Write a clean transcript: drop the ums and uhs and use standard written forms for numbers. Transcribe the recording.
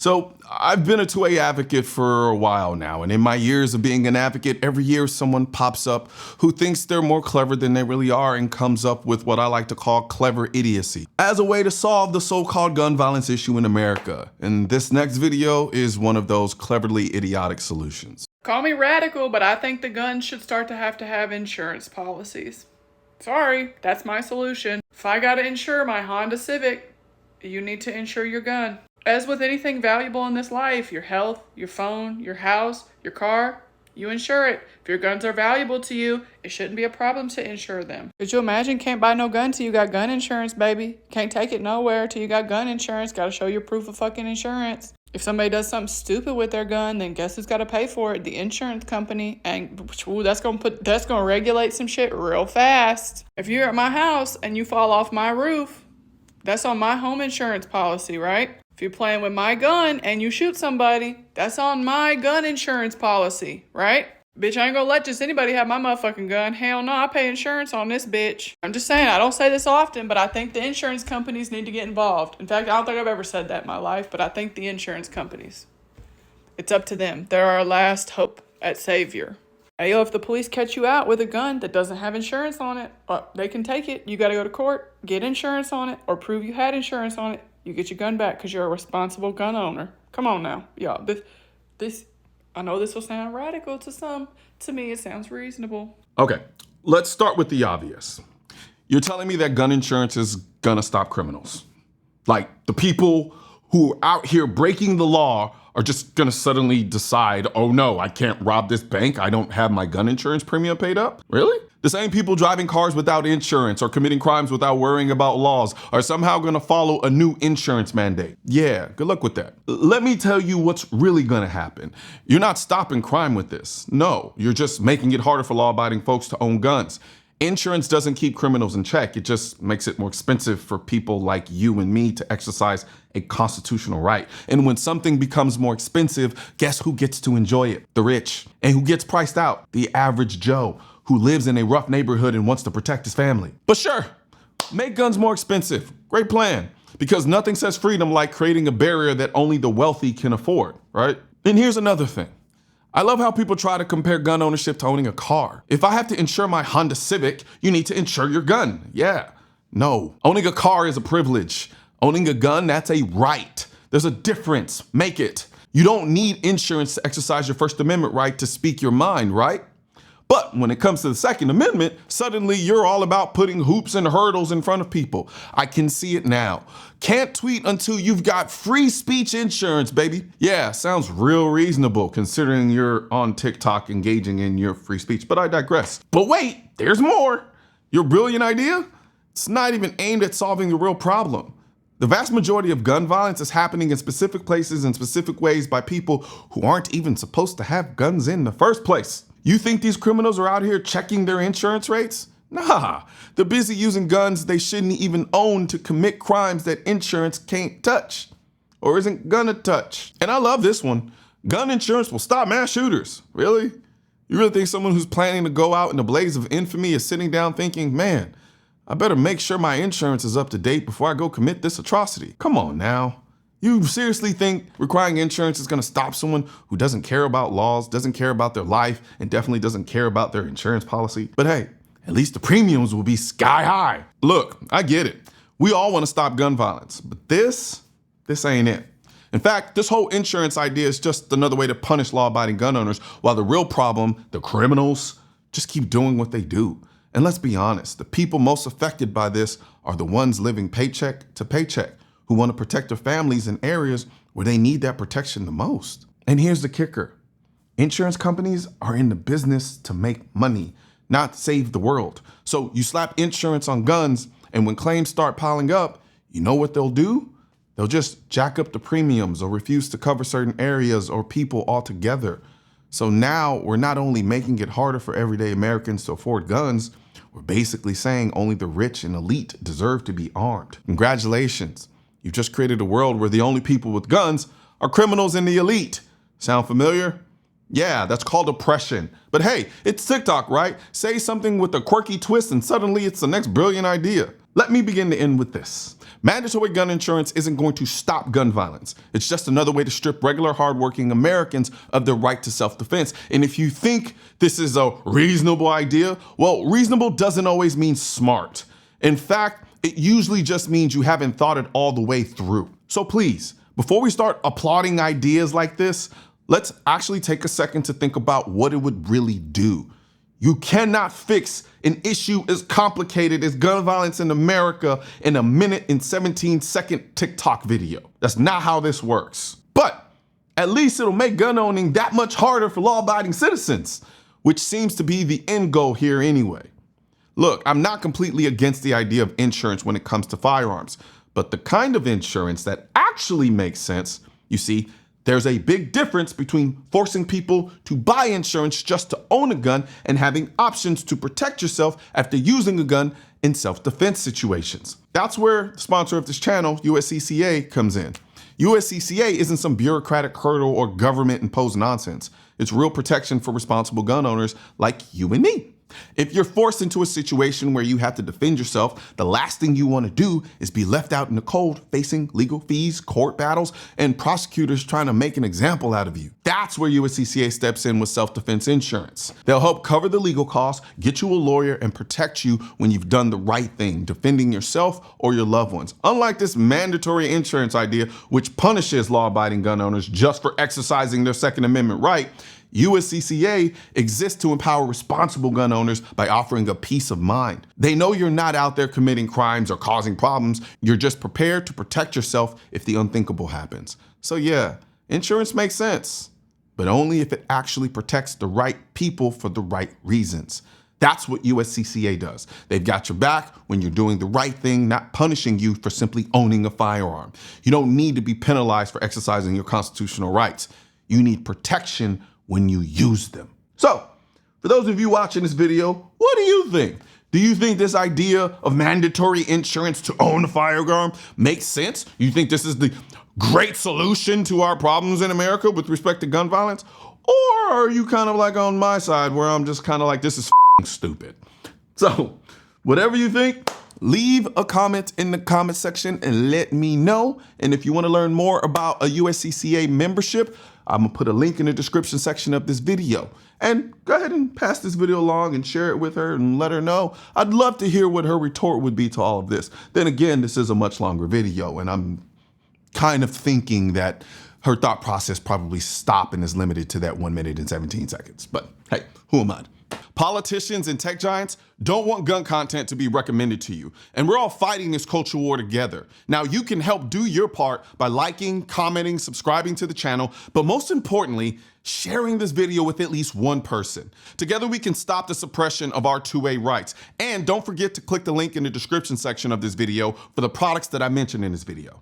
So I've been a 2A advocate for a while now, and in my years of being an advocate, every year someone pops up who thinks they're more clever than they really are and comes up with what I like to call clever idiocy as a way to solve the so-called gun violence issue in America. And this next video is one of those cleverly idiotic solutions. Call me radical, but I think the guns should start to have insurance policies. Sorry, that's my solution. If I gotta insure my Honda Civic, you need to insure your gun. As with anything valuable in this life, your health, your phone, your house, your car, you insure it. If your guns are valuable to you, it shouldn't be a problem to insure them. Could you imagine? Can't buy no gun till you got gun insurance, baby. Can't take it nowhere till you got gun insurance. Gotta show your proof of fucking insurance. If somebody does something stupid with their gun, then guess who's got to pay for it? The insurance company. And that's gonna regulate some shit real fast. If you're at my house and you fall off my roof, that's on my home insurance policy, right? If you're playing with my gun and you shoot somebody, that's on my gun insurance policy, right? Bitch, I ain't gonna let just anybody have my motherfucking gun. Hell no, I pay insurance on this bitch. I'm just saying, I don't say this often, but I think the insurance companies need to get involved. In fact, I don't think I've ever said that in my life, but I think the insurance companies. It's up to them. They're our last hope at savior. Hey, yo, if the police catch you out with a gun that doesn't have insurance on it, they can take it. You gotta go to court, get insurance on it, or prove you had insurance on it. You get your gun back because you're a responsible gun owner. Come on now, y'all. This, I know this will sound radical to some. To me, it sounds reasonable. Okay, let's start with the obvious. You're telling me that gun insurance is gonna stop criminals? Like, the people who are out here breaking the law are just gonna suddenly decide, oh no, I can't rob this bank, I don't have my gun insurance premium paid up? Really? The same people driving cars without insurance or committing crimes without worrying about laws are somehow gonna follow a new insurance mandate. Yeah, good luck with that. Let me tell you what's really gonna happen. You're not stopping crime with this. No, you're just making it harder for law-abiding folks to own guns. Insurance doesn't keep criminals in check. It just makes it more expensive for people like you and me to exercise a constitutional right. And when something becomes more expensive, guess who gets to enjoy it? The rich. And who gets priced out? The average Joe, who lives in a rough neighborhood and wants to protect his family. But sure, make guns more expensive. Great plan. Because nothing says freedom like creating a barrier that only the wealthy can afford, right? And here's another thing. I love how people try to compare gun ownership to owning a car. If I have to insure my Honda Civic, you need to insure your gun. Yeah. No. Owning a car is a privilege. Owning a gun, that's a right. There's a difference. Make it. You don't need insurance to exercise your First Amendment right to speak your mind, right? But when it comes to the Second Amendment, suddenly you're all about putting hoops and hurdles in front of people. I can see it now. Can't tweet until you've got free speech insurance, baby. Yeah, sounds real reasonable considering you're on TikTok engaging in your free speech, but I digress. But wait, there's more. Your brilliant idea? It's not even aimed at solving the real problem. The vast majority of gun violence is happening in specific places in specific ways by people who aren't even supposed to have guns in the first place. You think these criminals are out here checking their insurance rates? Nah, they're busy using guns they shouldn't even own to commit crimes that insurance can't touch or isn't gonna touch. And I love this one. Gun insurance will stop mass shooters. Really? You really think someone who's planning to go out in a blaze of infamy is sitting down thinking, man, I better make sure my insurance is up to date before I go commit this atrocity? Come on now. You seriously think requiring insurance is gonna stop someone who doesn't care about laws, doesn't care about their life, and definitely doesn't care about their insurance policy? But hey, at least the premiums will be sky high. Look, I get it. We all wanna stop gun violence, but this ain't it. In fact, this whole insurance idea is just another way to punish law-abiding gun owners while the real problem, the criminals, just keep doing what they do. And let's be honest, the people most affected by this are the ones living paycheck to paycheck, who want to protect their families in areas where they need that protection the most. And here's the kicker. Insurance companies are in the business to make money, not save the world. So you slap insurance on guns, and when claims start piling up, you know what they'll do? They'll just jack up the premiums or refuse to cover certain areas or people altogether. So now we're not only making it harder for everyday Americans to afford guns, we're basically saying only the rich and elite deserve to be armed. Congratulations. You've just created a world where the only people with guns are criminals and the elite. Sound familiar? Yeah, that's called oppression. But hey, it's TikTok, right? Say something with a quirky twist and suddenly it's the next brilliant idea. Let me begin to end with this. Mandatory gun insurance isn't going to stop gun violence. It's just another way to strip regular, hardworking Americans of their right to self-defense. And if you think this is a reasonable idea, well, reasonable doesn't always mean smart. In fact, it usually just means you haven't thought it all the way through. So please, before we start applauding ideas like this, let's actually take a second to think about what it would really do. You cannot fix an issue as complicated as gun violence in America in a minute and 17-second TikTok video. That's not how this works. But at least it'll make gun owning that much harder for law-abiding citizens, which seems to be the end goal here anyway. Look, I'm not completely against the idea of insurance when it comes to firearms, but the kind of insurance that actually makes sense, you see, there's a big difference between forcing people to buy insurance just to own a gun and having options to protect yourself after using a gun in self-defense situations. That's where the sponsor of this channel, USCCA, comes in. USCCA isn't some bureaucratic hurdle or government-imposed nonsense. It's real protection for responsible gun owners like you and me. If you're forced into a situation where you have to defend yourself, the last thing you want to do is be left out in the cold facing legal fees, court battles, and prosecutors trying to make an example out of you. That's where USCCA steps in with self-defense insurance. They'll help cover the legal costs, get you a lawyer, and protect you when you've done the right thing, defending yourself or your loved ones. Unlike this mandatory insurance idea, which punishes law-abiding gun owners just for exercising their Second Amendment right, USCCA exists to empower responsible gun owners by offering a peace of mind. They know you're not out there committing crimes or causing problems. You're just prepared to protect yourself if the unthinkable happens. So yeah, insurance makes sense, but only if it actually protects the right people for the right reasons. That's what USCCA does. They've got your back when you're doing the right thing, not punishing you for simply owning a firearm. You don't need to be penalized for exercising your constitutional rights. You need protection when you use them. So, for those of you watching this video, what do you think? Do you think this idea of mandatory insurance to own a firearm makes sense? You think this is the great solution to our problems in America with respect to gun violence? Or are you kind of like on my side where I'm just kind of like, this is stupid? So, whatever you think, leave a comment in the comment section and let me know. And if you want to learn more about a USCCA membership, I'm gonna put a link in the description section of this video. And go ahead and pass this video along and share it with her and let her know. I'd love to hear what her retort would be to all of this. Then again, this is a much longer video, and I'm kind of thinking that her thought process probably stopped and is limited to that 1 minute and 17 seconds. But hey, who am I? Politicians and tech giants don't want gun content to be recommended to you, and we're all fighting this culture war together. Now, you can help do your part by liking, commenting, subscribing to the channel, but most importantly, sharing this video with at least one person. Together, we can stop the suppression of our 2A rights. And don't forget to click the link in the description section of this video for the products that I mentioned in this video.